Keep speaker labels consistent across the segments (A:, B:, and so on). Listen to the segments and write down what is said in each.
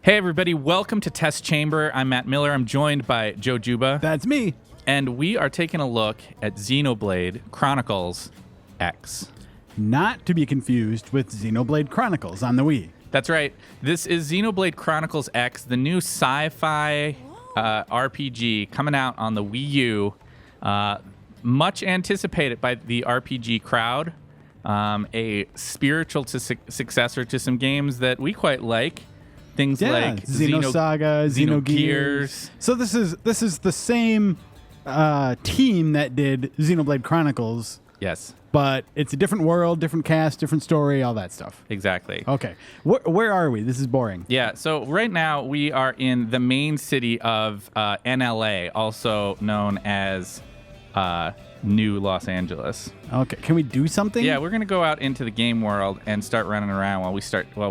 A: Hey everybody, welcome to Test Chamber. I'm Matt Miller. I'm joined by Joe Juba.
B: That's me.
A: And we are taking a look at Xenoblade Chronicles X.
B: Not to be confused with Xenoblade Chronicles on the Wii.
A: That's right. This is Xenoblade Chronicles X, the new sci-fi RPG coming out on the Wii U. Much anticipated by the RPG crowd. A spiritual successor to some games that we quite like. Things like
B: Xenosaga, Xenogears. So this is the same team that did Xenoblade Chronicles.
A: Yes.
B: But it's a different world, different cast, different story, all that stuff.
A: Exactly.
B: Okay. Where are we? This is boring.
A: Yeah. So right now we are in the main city of NLA, also known as New Los Angeles.
B: Okay. Can we do something?
A: Yeah, we're gonna go out into the game world and start running around while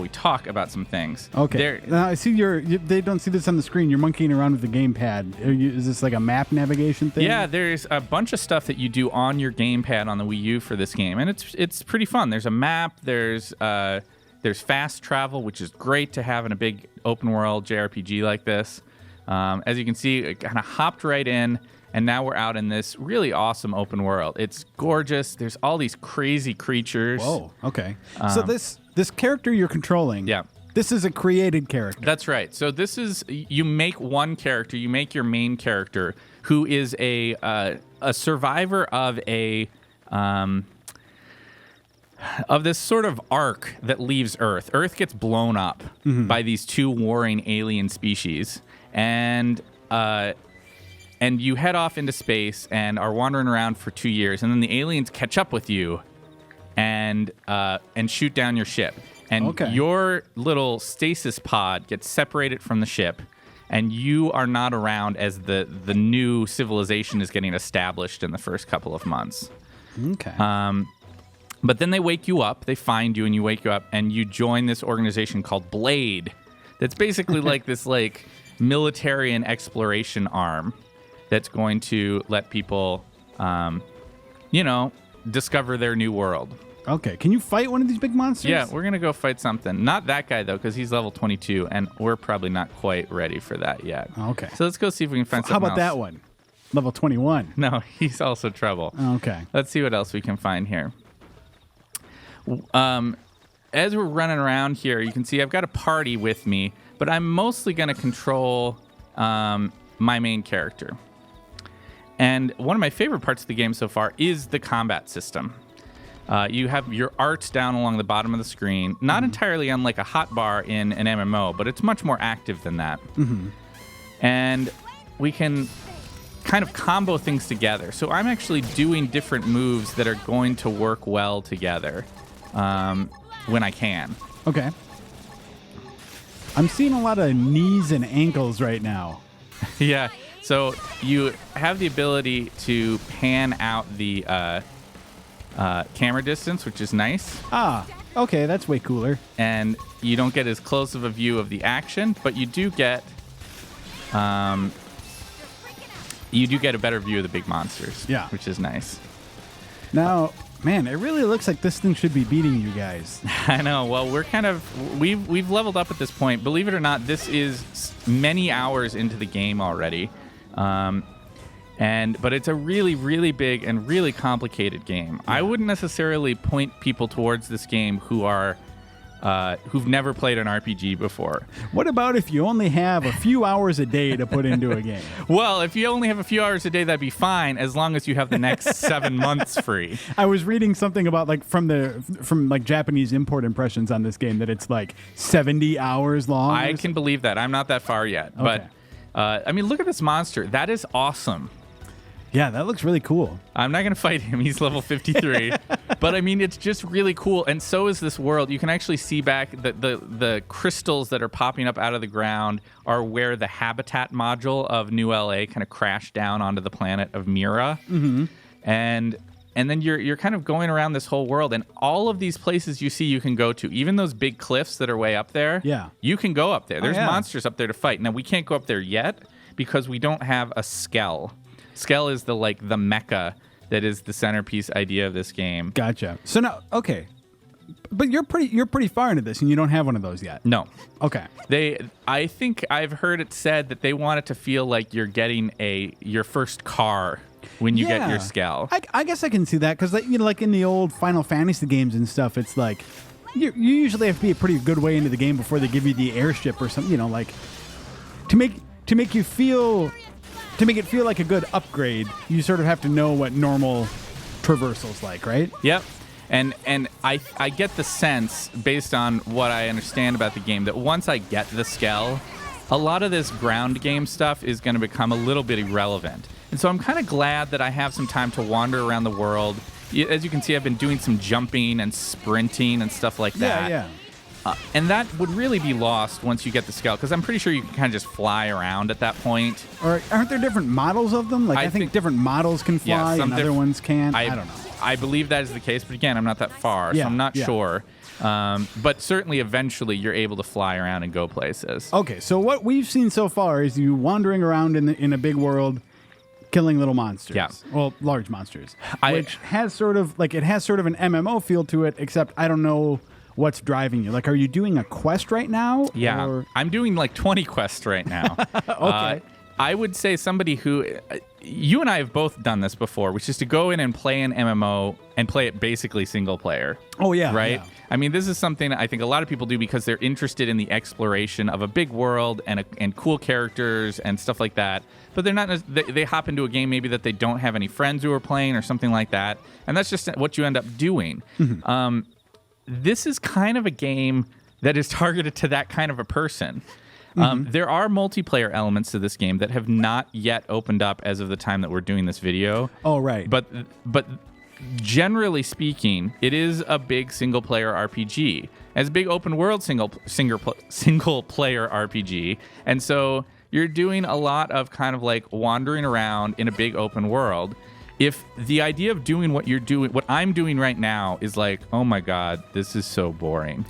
A: we talk about some things.
B: Okay. I see they don't see this on the screen. You're monkeying around with the gamepad. Is this like a map navigation thing?
A: Yeah, there's a bunch of stuff that you do on your gamepad on the Wii U for this game, and it's pretty fun. There's a map. There's fast travel, which is great to have in a big open world JRPG like this. As you can see, it kind of hopped right in. And now we're out in this really awesome open world. It's gorgeous. There's all these crazy creatures.
B: Whoa, okay. So this character you're controlling,
A: yeah,
B: this is a created character.
A: That's right. So this is, you make one character, you make your main character, who is a survivor of of this sort of arc that leaves Earth. Earth gets blown up by these two warring alien species. And you head off into space and are wandering around for 2 years, and then the aliens catch up with you and shoot down your ship. And your little stasis pod gets separated from the ship, and you are not around as the new civilization is getting established in the first couple of months.
B: Okay.
A: But then they wake you up, they find you, and you wake you up, and you join this organization called Blade. That's basically like this military and exploration arm that's going to let people, discover their new world.
B: Okay. Can you fight one of these big monsters?
A: Yeah, we're going to go fight something. Not that guy, though, because he's level 22, and we're probably not quite ready for that yet.
B: Okay.
A: So let's go see if we can find something else.
B: How about that one? Level 21.
A: No, he's also trouble.
B: Okay.
A: Let's see what else we can find here. As we're running around here, you can see I've got a party with me, but I'm mostly going to control my main character. And one of my favorite parts of the game so far is the combat system. You have your art down along the bottom of the screen, not entirely unlike a hotbar in an MMO, but it's much more active than that. And we can kind of combo things together. So I'm actually doing different moves that are going to work well together when I can.
B: Okay. I'm seeing a lot of knees and ankles right now.
A: Yeah. So you have the ability to pan out the camera distance, which is nice.
B: Ah, okay, that's way cooler.
A: And you don't get as close of a view of the action, but you do get a better view of the big monsters.
B: Yeah,
A: which is nice.
B: Now, man, it really looks like this thing should be beating you guys.
A: I know. Well, we've leveled up at this point. Believe it or not, this is many hours into the game already. But it's a really, really big and really complicated game. Yeah. I wouldn't necessarily point people towards this game who've never played an RPG before.
B: What about if you only have a few hours a day to put into a game?
A: Well, if you only have a few hours a day, that'd be fine, as long as you have the next 7 months free.
B: I was reading something about from Japanese import impressions on this game that it's 70 hours long.
A: I can believe that. I'm not that far yet, but look at this monster. That is awesome.
B: Yeah, that looks really cool.
A: I'm not going to fight him. He's level 53. But, it's just really cool. And so is this world. You can actually see back the crystals that are popping up out of the ground are where the habitat module of New LA kind of crashed down onto the planet of Mira.
B: Mm-hmm.
A: And then you're kind of going around this whole world. And all of these places you see you can go to, even those big cliffs that are way up there, you can go up there. There's monsters up there to fight. Now, we can't go up there yet because we don't have a Skell. Skell is the mecca that is the centerpiece idea of this game.
B: Gotcha. So now, okay, but you're pretty far into this, and you don't have one of those yet.
A: No.
B: Okay.
A: I think I've heard it said that they want it to feel like you're getting your first car when you get your Skell.
B: I guess I can see that because, like in the old Final Fantasy games and stuff, it's like you usually have to be a pretty good way into the game before they give you the airship or something. Like to make it feel like a good upgrade, you sort of have to know what normal traversal's like, right?
A: Yep. And I get the sense, based on what I understand about the game, that once I get the Skell, a lot of this ground game stuff is going to become a little bit irrelevant. And so I'm kind of glad that I have some time to wander around the world. As you can see, I've been doing some jumping and sprinting and stuff like that.
B: Yeah.
A: And that would really be lost once you get the Skell, because I'm pretty sure you can kind of just fly around at that point.
B: Or aren't there different models of them? Like I think different models can fly and other ones can't. I don't know.
A: I believe that is the case, but again, I'm not that far, so I'm not sure. But certainly eventually you're able to fly around and go places.
B: Okay, so what we've seen so far is you wandering around in a big world, killing little monsters.
A: Yeah.
B: Well, large monsters. Which has sort of an MMO feel to it, except I don't know what's driving you. Like, are you doing a quest right now?
A: Yeah.
B: Or?
A: I'm doing like 20 quests right now.
B: Okay.
A: I would say somebody who... you and I have both done this before, which is to go in and play an MMO and play it basically single player.
B: Oh, yeah.
A: Right?
B: Yeah.
A: I mean, this is something I think a lot of people do because they're interested in the exploration of a big world and cool characters and stuff like that. But they're not. They hop into a game maybe that they don't have any friends who are playing or something like that. And that's just what you end up doing. Mm-hmm. This is kind of a game that is targeted to that kind of a person. There are multiplayer elements to this game that have not yet opened up as of the time that we're doing this video.
B: Oh, right.
A: But generally speaking, it is a big single-player RPG. It's a big open-world single-player RPG. And so you're doing a lot of kind of like wandering around in a big open world. If the idea of doing what I'm doing right now is like, oh my God, this is so boring.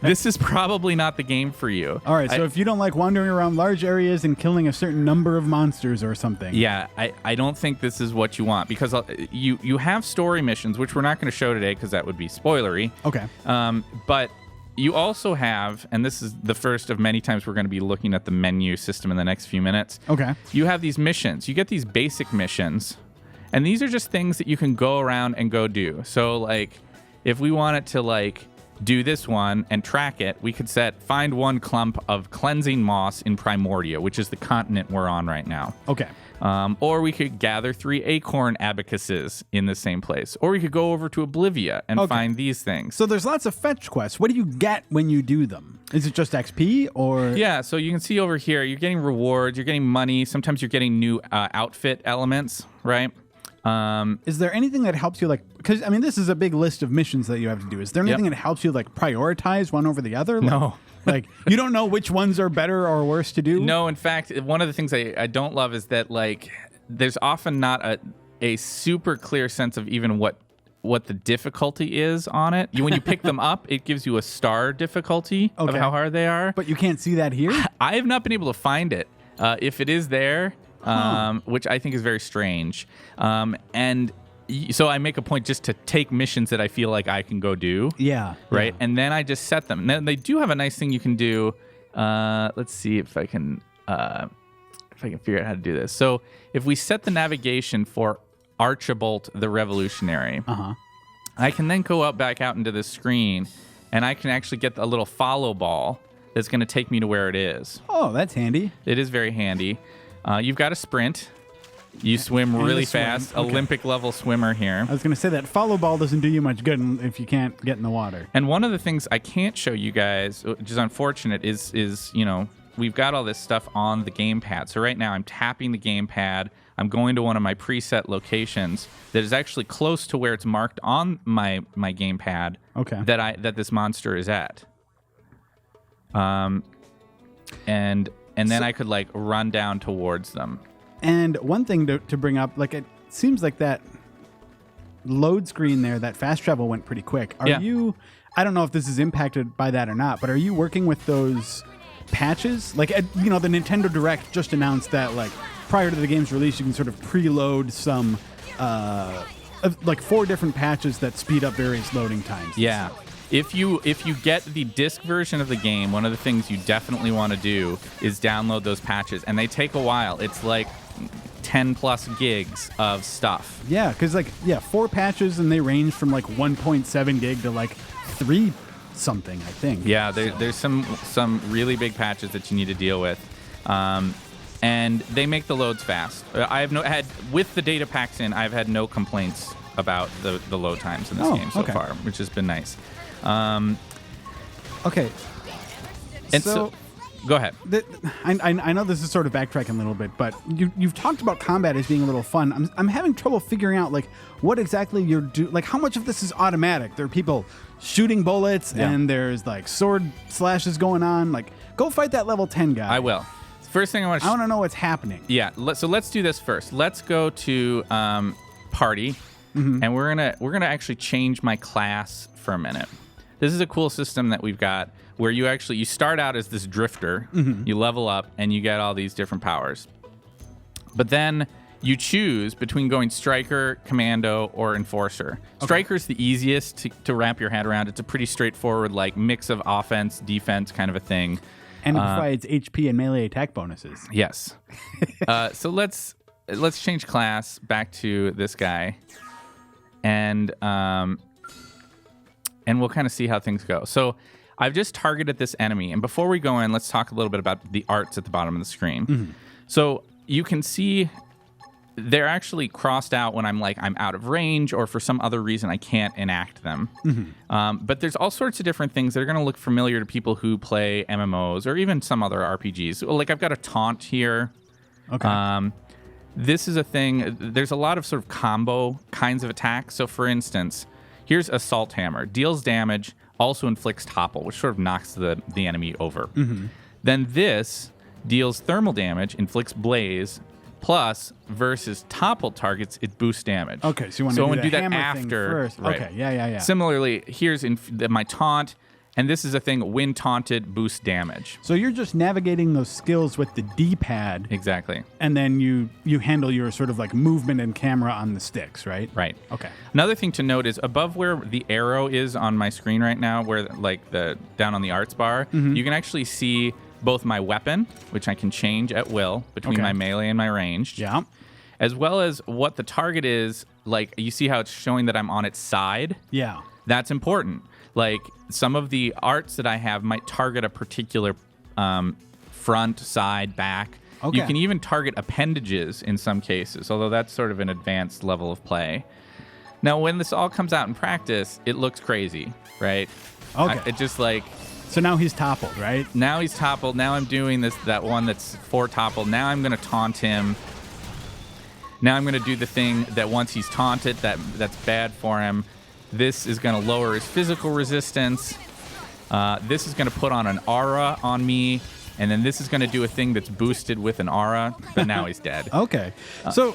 A: This is probably not the game for you.
B: All right, so if you don't like wandering around large areas and killing a certain number of monsters or something.
A: Yeah, I don't think this is what you want, because you have story missions, which we're not going to show today because that would be spoilery.
B: Okay.
A: But you also have, and this is the first of many times we're going to be looking at the menu system in the next few minutes.
B: Okay.
A: You have these missions. You get these basic missions. And these are just things that you can go around and go do. So, like, if we wanted to, like, do this one and track it, we could find one clump of cleansing moss in Primordia, which is the continent we're on right now.
B: Okay.
A: Or we could gather 3 acorn abacuses in the same place. Or we could go over to Oblivia and find these things.
B: So there's lots of fetch quests. What do you get when you do them? Is it just XP or?
A: Yeah, so you can see over here, you're getting rewards, you're getting money. Sometimes you're getting new outfit elements, right?
B: Is there anything that helps you, like, because I mean this is a big list of missions that you have to do. Is there anything that helps you, like, prioritize one over the other?
A: No.
B: Like, you don't know which ones are better or worse to do?
A: No, in fact, one of the things I don't love is that, like, there's often not a super clear sense of even what the difficulty is on it. When you pick them up, it gives you a star difficulty of how hard they are.
B: But you can't see that here?
A: I have not been able to find it. If it is there, which I think is very strange. And so I make a point just to take missions that I feel like I can go do.
B: Yeah.
A: Right?
B: Yeah.
A: And then I just set them. Now, they do have a nice thing you can do. Let's see if I can figure out how to do this. So if we set the navigation for Archibald the Revolutionary, I can then go back out into this screen, and I can actually get a little follow ball that's going to take me to where it is.
B: Oh, that's handy.
A: It is very handy. You've got a sprint. You swim really fast. Okay. Olympic level swimmer here.
B: I was going to say that follow ball doesn't do you much good if you can't get in the water.
A: And one of the things I can't show you guys, which is unfortunate, is we've got all this stuff on the gamepad. So right now I'm tapping the gamepad. I'm going to one of my preset locations that is actually close to where it's marked on my gamepad.
B: Okay.
A: That this monster is at. And then I could, like, run down towards them.
B: And one thing to bring up, like, it seems like that load screen there, that fast travel went pretty quick. Are you, I don't know if this is impacted by that or not, but are you working with those patches? Like, the Nintendo Direct just announced that, like, prior to the game's release, you can sort of preload some like 4 different patches that speed up various loading times.
A: Yeah. If you get the disc version of the game, one of the things you definitely want to do is download those patches, and they take a while. It's like 10 plus gigs of stuff.
B: Yeah, because 4 patches, and they range from like 1.7 gig to like 3 something, I think.
A: Yeah, there's some really big patches that you need to deal with. And they make the loads fast. I have with the data packs in, I've had no complaints about the load times in this game so far, which has been nice.
B: Okay.
A: And so go ahead.
B: I know this is sort of backtracking a little bit, but you've talked about combat as being a little fun. I'm having trouble figuring out like what exactly you're doing. Like how much of this is automatic? There are people shooting bullets, and there's like sword slashes going on. Like go fight that level 10 guy.
A: I will. First thing I want
B: to know what's happening.
A: Yeah. So let's do this first. Let's go to party, and we're gonna actually change my class for a minute. This is a cool system that we've got where you start out as this drifter, you level up, and you get all these different powers. But then you choose between going striker, commando, or enforcer. Okay. Striker's the easiest to wrap your head around. It's a pretty straightforward like mix of offense, defense kind of a thing.
B: And it provides HP and melee attack bonuses.
A: Yes. So let's change class back to this guy, and we'll kind of see how things go. So I've just targeted this enemy, and before we go in, let's talk a little bit about the arts at the bottom of the screen. So you can see they're actually crossed out when I'm out of range, or for some other reason I can't enact them. But there's all sorts of different things that are going to look familiar to people who play MMOs or even some other RPGs. Like I've got a taunt here.
B: Okay.
A: This is a thing. There's a lot of sort of combo kinds of attacks. So for instance, here's Assault Hammer. Deals damage, also inflicts topple, which sort of knocks the enemy over. Then this deals thermal damage, inflicts blaze, plus versus toppled targets, it boosts damage.
B: Okay, so you want to do that after.
A: First. Right.
B: Okay, yeah.
A: Similarly, here's my taunt, and this is a thing, when taunted, boost damage.
B: So you're just navigating those skills with the D-pad.
A: Exactly.
B: And then you handle your sort of like movement and camera on the sticks, right?
A: Right.
B: Okay.
A: Another thing to note is above where the arrow is on my screen right now, where like down on the arts bar, you can actually see both my weapon, which I can change at will between my melee and my ranged.
B: Yeah.
A: As well as what the target is. Like, you see how it's showing that I'm on its side?
B: Yeah.
A: That's important. Like, some of the arts that I have might target a particular front, side, back. Okay. You can even target appendages in some cases, although that's sort of an advanced level of play. Now, when this all comes out in practice, it looks crazy, right?
B: Okay.
A: It just like...
B: So now he's toppled, right?
A: Now he's toppled. Now I'm doing that one that's for toppled. Now I'm going to taunt him. Now I'm going to do the thing that once he's taunted, that's bad for him. This is going to lower his physical resistance. This is going to put on an aura on me. And then this is going to do a thing that's boosted with an aura. But now he's dead.
B: Okay. So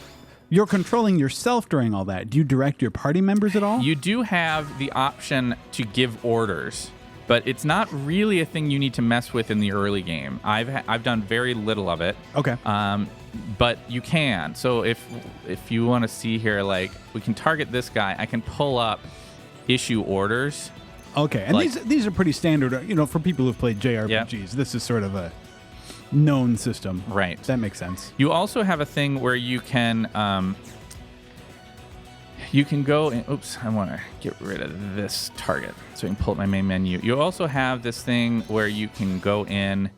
B: you're controlling yourself during all that. Do you direct your party members at all?
A: You do have the option to give orders. But it's not really a thing you need to mess with in the early game. I've done very little of it.
B: Okay.
A: But you can. So if you want to see here, like, we can target this guy. I can pull up issue orders.
B: Okay. And these are pretty standard, for people who've played JRPGs. Yep. This is sort of a known system.
A: Right.
B: That makes sense.
A: You also have a thing where you can... You can go and, oops, I want to get rid of this target so I can pull up my main menu. You also have this thing where you can go in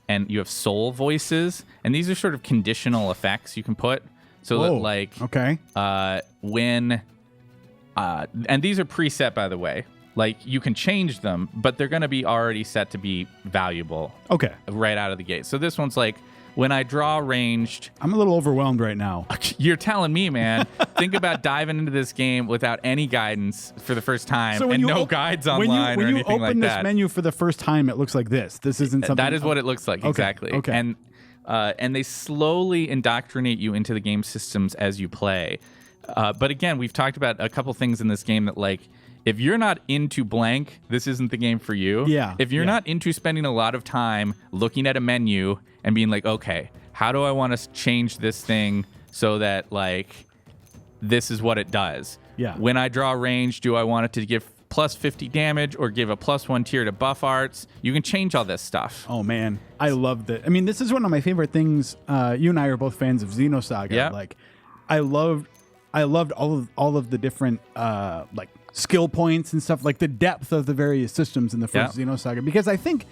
A: and you have soul voices, and these are sort of conditional effects you can put. So that, like, when, and these are preset, by the way. Like, you can change them, but they're going to be already set to be valuable.
B: Okay.
A: Right out of the gate. So this one's like, when I draw ranged...
B: I'm a little overwhelmed right now.
A: You're telling me, man. Think about diving into this game without any guidance for the first time and no guides online or anything like that.
B: When you open this menu for the first time, it looks like this. This isn't something...
A: That is what it looks like, exactly.
B: Okay.
A: And they slowly indoctrinate you into the game systems as you play. But again, we've talked about a couple things in this game that, like, if you're not into blank, this isn't the game for you.
B: Yeah.
A: If you're not into spending a lot of time looking at a menu and being like, okay, how do I want to change this thing so that, like, this is what it does.
B: Yeah.
A: When I draw range, do I want it to give plus 50 damage or give a +1 tier to buff arts? You can change all this stuff.
B: Oh man, I loved it. I mean, this is one of my favorite things. You and I are both fans of Xenosaga.
A: Yeah.
B: Like, I loved all of the different like skill points and stuff, like the depth of the various systems in the first Xenosaga. Because I think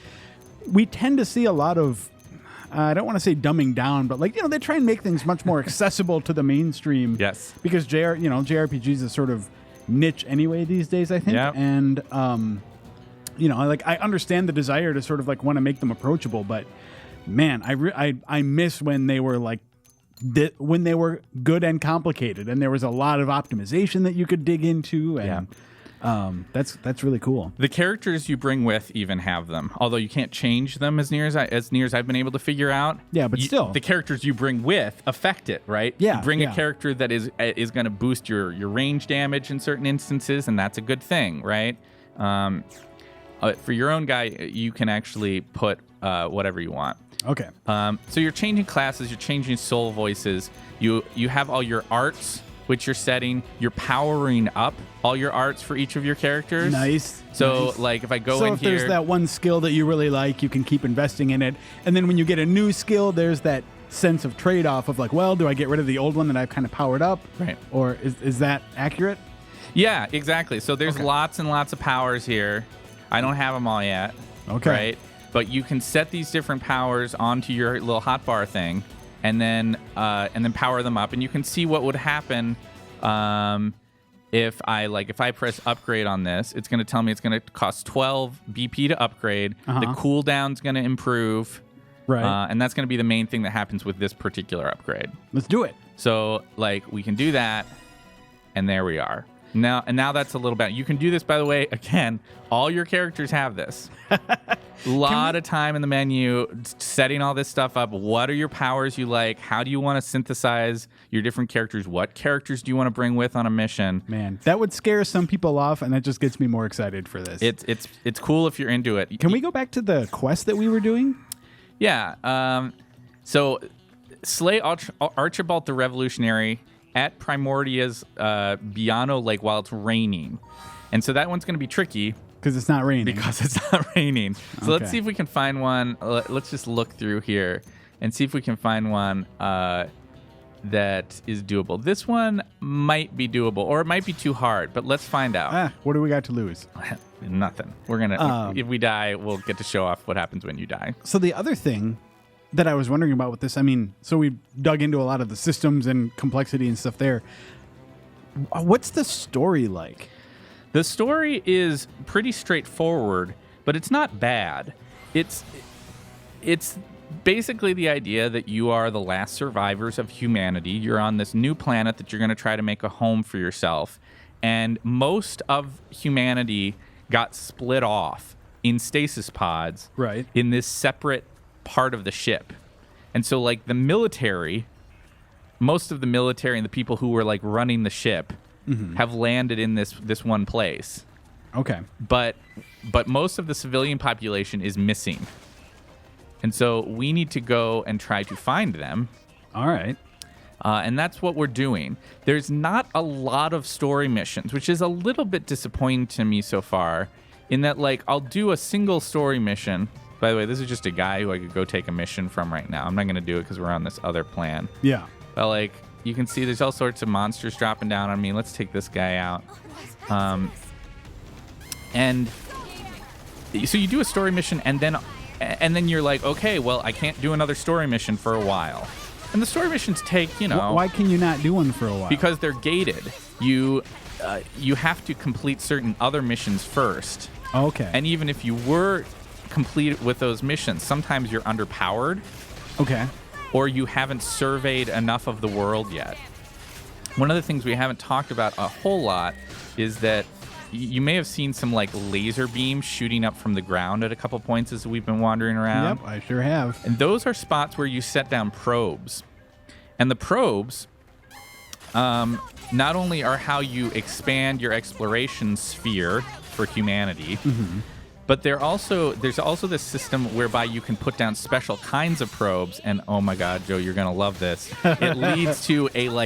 B: we tend to see a lot of, I don't want to say dumbing down, but like, they try and make things much more accessible to the mainstream.
A: Yes.
B: Because JRPGs is sort of niche anyway these days, I think.
A: Yeah.
B: And I understand the desire to sort of like want to make them approachable, but man, I miss when they were like when they were good and complicated, and there was a lot of optimization that you could dig into, and that's really cool.
A: The characters you bring with even have them, although you can't change them as near as I've been able to figure out.
B: Yeah, but still,
A: the characters you bring with affect it, right?
B: Yeah,
A: you bring a character that is going to boost your range damage in certain instances, and that's a good thing, right? For your own guy, you can actually put whatever you want.
B: Okay.
A: So you're changing classes, you're changing soul voices. You have all your arts, which you're setting. You're powering up all your arts for each of your characters.
B: Nice.
A: So like if I go in
B: if
A: here,
B: there's that one skill that you really like, you can keep investing in it. And then when you get a new skill, there's that sense of trade-off of like, well, do I get rid of the old one that I've kind of powered up?
A: Right.
B: Or is that accurate?
A: Yeah, exactly. So there's lots and lots of powers here. I don't have them all yet.
B: Okay.
A: Right. But you can set these different powers onto your little hotbar thing, and then power them up, and you can see what would happen if I press upgrade on this. It's going to tell me it's going to cost 12 BP to upgrade. The cooldown's going to improve,
B: right?
A: And that's going to be the main thing that happens with this particular upgrade.
B: Let's do it.
A: So we can do that, and there we are. Now that's a little bit. You can do this, by the way. Again, all your characters have this. A lot of time in the menu setting all this stuff up. What are your powers you like? How do you want to synthesize your different characters? What characters do you want to bring with on a mission?
B: Man, that would scare some people off, and that just gets me more excited for this.
A: It's cool if you're into it.
B: Can we go back to the quest that we were doing?
A: Yeah. So slay Archibald the Revolutionary at Primordia's Biano Lake while it's raining. And so that one's going to be tricky.
B: Because it's not raining.
A: So let's see if we can find one. Let's just look through here and see if we can find one that is doable. This one might be doable, or it might be too hard, but let's find out.
B: What do we got to lose?
A: Nothing. We're going to, if we die, we'll get to show off what happens when you die.
B: So the other thing that I was wondering about with this, I mean, so we dug into a lot of the systems and complexity and stuff there. What's the story like?
A: The story is pretty straightforward, but it's not bad. It's basically the idea that you are the last survivors of humanity. You're on this new planet that you're going to try to make a home for yourself. And most of humanity got split off in stasis pods,
B: right,
A: in this separate part of the ship. And so like the military, most of the military and the people who were like running the ship have landed in this one place.
B: Okay.
A: But most of the civilian population is missing. And so we need to go and try to find them.
B: All right.
A: And that's what we're doing. There's not a lot of story missions, which is a little bit disappointing to me so far, in that like I'll do a single story mission. By the way, this is just a guy who I could go take a mission from right now. I'm not going to do it because we're on this other plan.
B: Yeah.
A: But like you can see there's all sorts of monsters dropping down on me. Let's take this guy out. And so you do a story mission, and then you're like, okay, well, I can't do another story mission for a while. And the story missions take,
B: Why can you not do one for a while?
A: Because they're gated. You have to complete certain other missions first.
B: Okay.
A: And even if you were complete with those missions, sometimes you're underpowered.
B: Okay.
A: Or you haven't surveyed enough of the world yet. One of the things we haven't talked about a whole lot is that you may have seen some like laser beams shooting up from the ground at a couple points as we've been wandering around.
B: Yep, I sure have.
A: And those are spots where you set down probes. And the probes not only are how you expand your exploration sphere for humanity, But there's also this system whereby you can put down special kinds of probes, and oh my God, Joe, you're gonna love this. It leads to a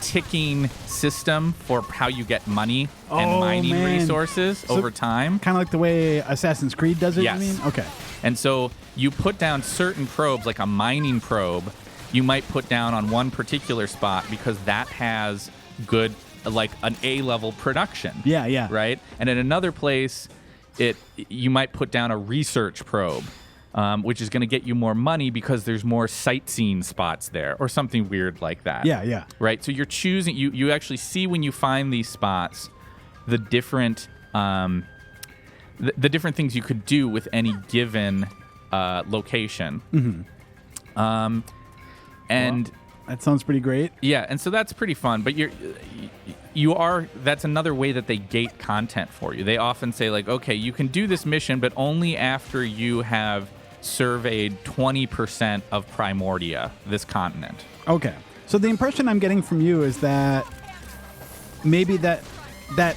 A: ticking system for how you get money and mining resources over time.
B: Kind of like the way Assassin's Creed does it.
A: Yes.
B: You mean? Okay.
A: And so you put down certain probes, like a mining probe, you might put down on one particular spot because that has good, like an A-level production.
B: Yeah.
A: Right? And in another place, you might put down a research probe, which is going to get you more money because there's more sightseeing spots there or something weird like that.
B: Yeah.
A: Right? So you're choosing, you actually see when you find these spots, the different the different things you could do with any given location.
B: Mm-hmm.
A: And
B: that sounds pretty great.
A: Yeah, and so that's pretty fun. But that's another way that they gate content for you. They often say like, okay, you can do this mission, but only after you have surveyed 20% of Primordia, this continent.
B: Okay. So the impression I'm getting from you is that maybe that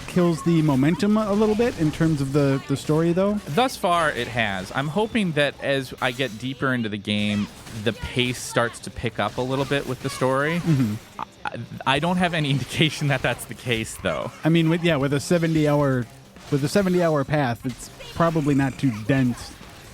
B: kills the momentum a little bit in terms of the story, though?
A: Thus far, it has. I'm hoping that as I get deeper into the game, the pace starts to pick up a little bit with the story.
B: Mm-hmm.
A: I don't have any indication that that's the case, though.
B: I mean, with a 70-hour path, it's probably not too dense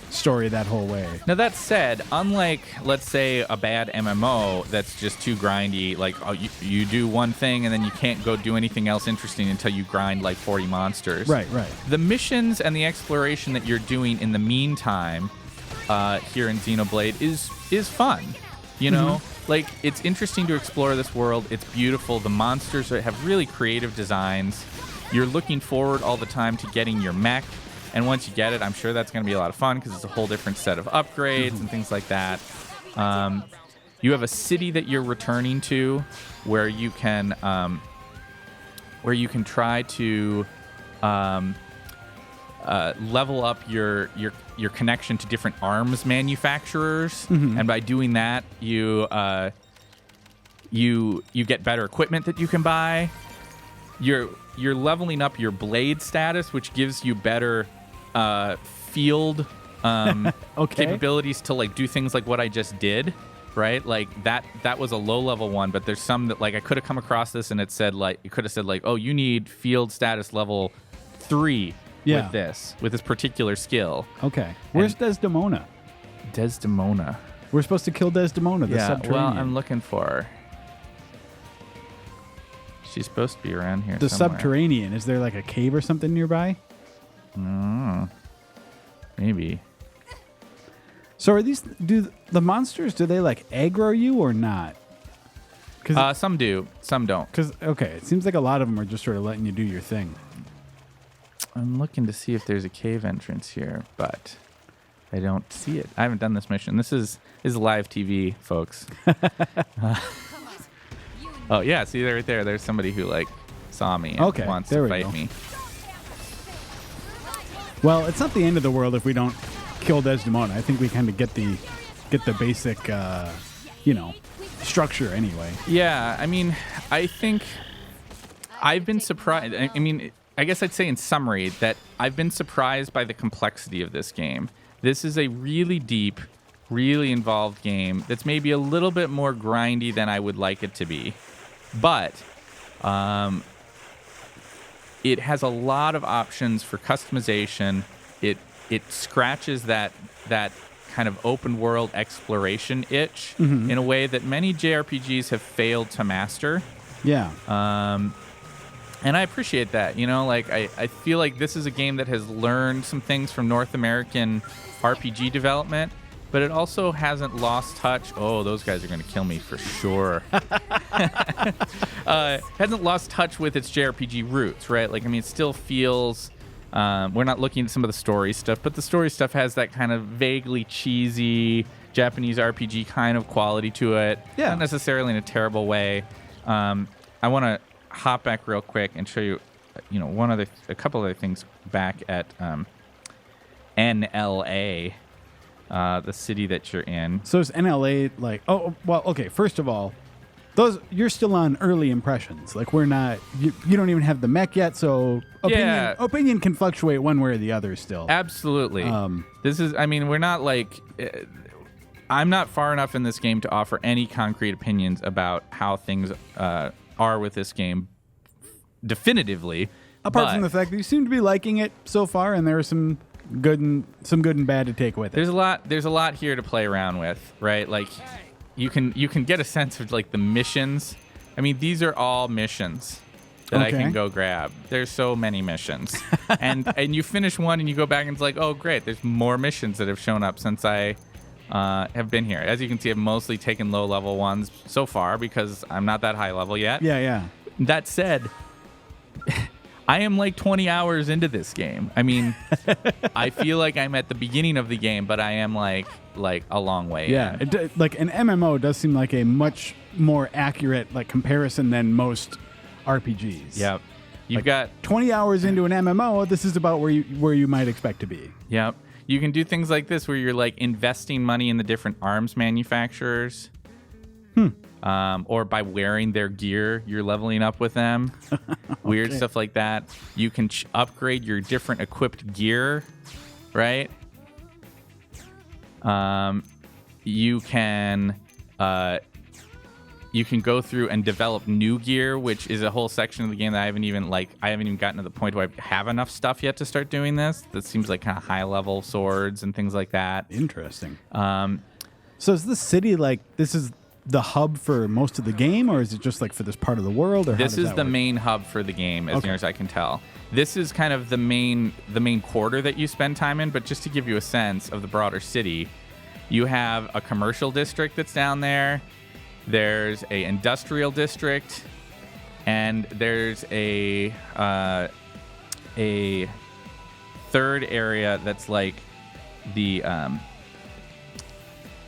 B: story that whole way.
A: Now, that said, unlike, let's say, a bad MMO that's just too grindy, like you do one thing and then you can't go do anything else interesting until you grind like 40 monsters.
B: Right.
A: The missions and the exploration that you're doing in the meantime here in Xenoblade is fun. You know? Mm-hmm. Like, it's interesting to explore this world. It's beautiful. The monsters have really creative designs. You're looking forward all the time to getting your mech. And once you get it, I'm sure that's going to be a lot of fun because it's a whole different set of upgrades and things like that. You have a city that you're returning to where you can try to level up your connection to different arms manufacturers,
B: mm-hmm.
A: and by doing that, you get better equipment that you can buy. You're leveling up your blade status, which gives you better field capabilities to like do things like what I just did, right? Like that was a low level one, but there's some that like I could have come across this and it said like it could have said like, oh, you need field status level 3 with this particular skill.
B: Okay. Where's Desdemona?
A: Desdemona.
B: We're supposed to kill Desdemona, the subterranean.
A: Well, I'm looking for her. She's supposed to be around here
B: The
A: somewhere.
B: subterranean. Is there like a cave or something nearby?
A: Maybe.
B: So do the monsters, do they like aggro you or not?
A: Some do, some don't.
B: Because, okay, it seems like a lot of them are just sort of letting you do your thing.
A: I'm looking to see if there's a cave entrance here, but I don't see it. I haven't done this mission. This is live TV, folks. Oh, yeah, see right there. There's somebody who like saw me and wants to fight me.
B: Well, it's not the end of the world if we don't kill Desdemona. I think we kind of get the basic, structure anyway.
A: Yeah, I mean, I think I've been surprised. I mean, I guess I'd say in summary that I've been surprised by the complexity of this game. This is a really deep, really involved game that's maybe a little bit more grindy than I would like it to be. But it has a lot of options for customization. It scratches that kind of open world exploration itch
B: mm-hmm.
A: in a way that many JRPGs have failed to master.
B: Yeah.
A: And I appreciate that. You know, like I feel like this is a game that has learned some things from North American RPG development, but it also hasn't lost touch. Oh, those guys are going to kill me for sure. Hasn't lost touch with its JRPG roots, right? Like, I mean, it still feels... we're not looking at some of the story stuff, but the story stuff has that kind of vaguely cheesy Japanese RPG kind of quality to it.
B: Yeah.
A: Not necessarily in a terrible way. I want to hop back real quick and show you, a couple other things back at NLA. The city that you're in.
B: So is NLA like... Oh, well, okay. First of all, you're still on early impressions. Like, we're not... You don't even have the mech yet, so... opinion can fluctuate one way or the other still.
A: Absolutely. This is, I mean, we're not like, I'm not far enough in this game to offer any concrete opinions about how things are with this game definitively.
B: Apart from the fact that you seem to be liking it so far, and there are some good and bad to take with it.
A: There's a lot here to play around with, right? Like you can get a sense of like the missions. I mean, these are all missions that I can go grab. There's so many missions. and you finish one and you go back and it's like, oh great, there's more missions that have shown up since I have been here. As you can see, I've mostly taken low level ones so far because I'm not that high level yet.
B: Yeah.
A: That said, I am like 20 hours into this game. I mean, I feel like I'm at the beginning of the game, but I am like a long way in.
B: Like an MMO does seem like a much more accurate like comparison than most RPGs.
A: Yep. You've got
B: 20 hours into an MMO. This is about where you might expect to be.
A: Yep. You can do things like this where you're like investing money in the different arms manufacturers. Or by wearing their gear, you're leveling up with them. Weird stuff like that. You can upgrade your different equipped gear, right? You can go through and develop new gear, which is a whole section of the game that I haven't even gotten to the point where I have enough stuff yet to start doing this. That seems like kind of high level swords and things like that.
B: Interesting. So is this city like this is the hub for most of the game, or is it just like for this part of the world? Or
A: this is the main hub for the game, as near as I can tell. This is kind of the main quarter that you spend time in. But just to give you a sense of the broader city, you have a commercial district that's down there. There's a industrial district, and there's a third area that's like the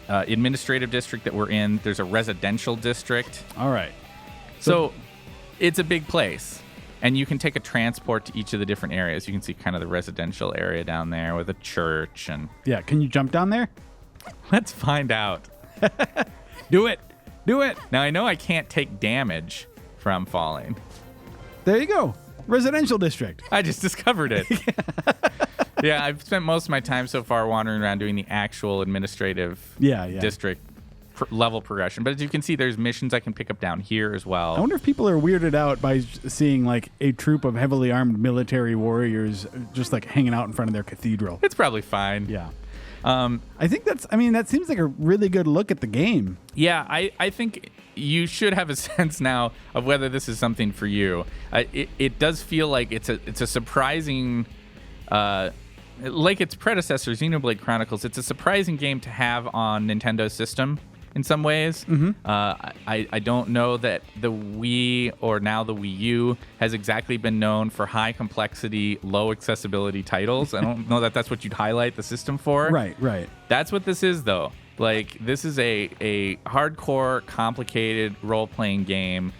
A: administrative district that we're in. There's a residential district.
B: All right.
A: So it's a big place, and you can take a transport to each of the different areas. You can see kind of the residential area down there with a church and.
B: Yeah. Can you jump down there?
A: Let's find out.
B: Do it.
A: Now I know I can't take damage from falling.
B: There you go. Residential district.
A: I just discovered it. Yeah, I've spent most of my time so far wandering around doing the actual administrative district level progression. But as you can see, there's missions I can pick up down here as well.
B: I wonder if people are weirded out by seeing like a troop of heavily armed military warriors just like hanging out in front of their cathedral.
A: It's probably fine.
B: Yeah. I think that seems like a really good look at the game.
A: Yeah, I think you should have a sense now of whether this is something for you. It does feel like it's a surprising, like its predecessor, Xenoblade Chronicles. It's a surprising game to have on Nintendo's system in some ways.
B: Mm-hmm.
A: I don't know that the Wii or now the Wii U has exactly been known for high complexity, low accessibility titles. I don't know that that's what you'd highlight the system for.
B: Right.
A: That's what this is, though. Like, this is a hardcore, complicated role-playing game,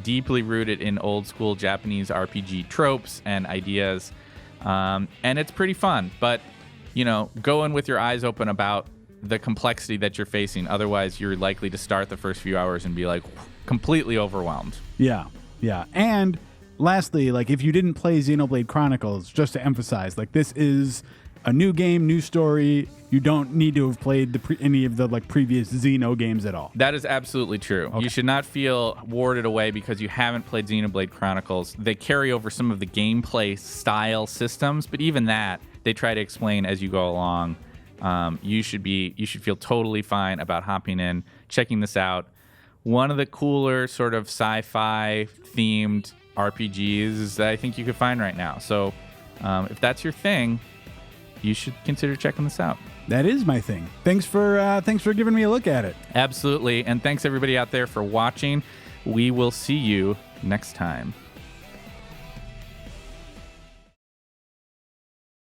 A: deeply rooted in old-school Japanese RPG tropes and ideas, and it's pretty fun. But, go in with your eyes open about the complexity that you're facing. Otherwise, you're likely to start the first few hours and be, like, completely overwhelmed.
B: Yeah. And lastly, like, if you didn't play Xenoblade Chronicles, just to emphasize, like, this is a new game, new story. You don't need to have played any of the previous Xeno games at all.
A: That is absolutely true. Okay. You should not feel warded away because you haven't played Xenoblade Chronicles. They carry over some of the gameplay style systems, but even that they try to explain as you go along. You should feel totally fine about hopping in, checking this out. One of the cooler sort of sci-fi themed RPGs that I think you could find right now. So if that's your thing, you should consider checking this out.
B: That is my thing. Thanks for giving me a look at it.
A: Absolutely. And thanks everybody out there for watching. We will see you next time.